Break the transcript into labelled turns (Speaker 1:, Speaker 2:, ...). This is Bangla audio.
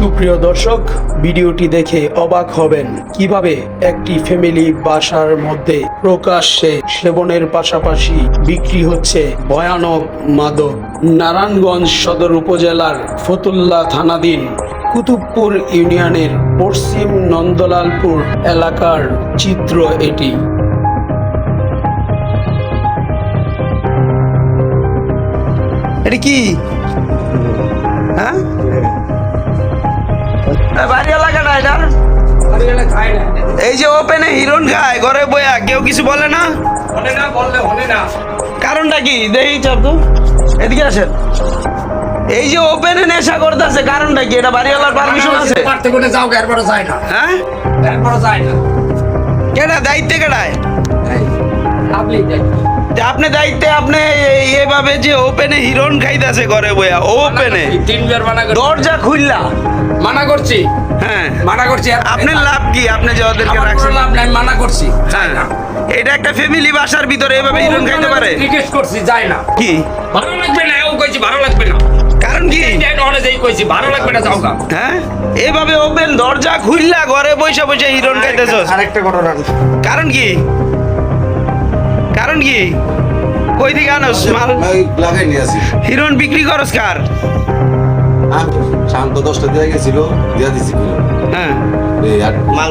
Speaker 1: সুপ্রিয় দর্শক, ভিডিওটি দেখে অবাক হবেন কিভাবে একটি ফ্যামিলি বাসার মধ্যে প্রকাশ্যে সেবনের পাশাপাশি বিক্রি হচ্ছে ভয়ানক মাদক। নারায়ণগঞ্জ সদর উপজেলার ফতুল্লা থানাধীন কুতুবপুর ইউনিয়নের পশ্চিম নন্দলালপুর এলাকার চিত্র এটি। এটা কি? হ্যাঁ, বাড়ি এলাকাটা এটা। এই যে ওপেনে হিরণ খায় ঘরে বইয়া, কেউ কিছু বলে না? কারণটা কি দেখি চাপ তো, এদিকে আসেন। এই যে ওপেনে নেশা করতেছে, কারণটা কি? এটা বাড়িওয়ালার পারমিশন আছে? হ্যাঁ, কেডা দায়িত্বে কেডায়? আপনি দায়িত্বে, আপনি এইভাবে যে ওপেনে হিরণ খাইতেছে ঘরে বইয়া, ওপেনে দরজা খুললা
Speaker 2: মানা করছি,
Speaker 1: হ্যাঁ
Speaker 2: মানা করছি।
Speaker 1: আপনার লাভ কি? আপনি যে ওদেরকে
Speaker 2: আমার
Speaker 1: রাখছেন,
Speaker 2: কোনো লাভ নাই, মানা করছি,
Speaker 1: হ্যাঁ এটা একটা ফ্যামিলি বাসার ভিতরে এভাবে হিরণ খাইতে পারে?
Speaker 2: জিজ্ঞেস করছি, যায় না।
Speaker 1: কি
Speaker 2: ভালো লাগবে না, ও কইছি ভালো লাগবে না।
Speaker 1: কারণ কি?
Speaker 2: যেই কইছি ভালো লাগবে না, যাও গা।
Speaker 1: হ্যাঁ, এভাবে ওপেন দরজা খুললা ঘরে বসে বসে হিরণ খাইতেছস,
Speaker 2: আরেকটা ঘটনা।
Speaker 1: কারণ কি? কারণ কি? কই থেকে আনস মাল?
Speaker 3: লাগাই নিয়ে আসি।
Speaker 1: হিরণ বিক্রি করস কার?
Speaker 3: শান্ত 10টা দিয়ে গেছিল, দিয়া দিছি কিলো।
Speaker 1: হ্যাঁ,
Speaker 3: এই আর
Speaker 1: মাল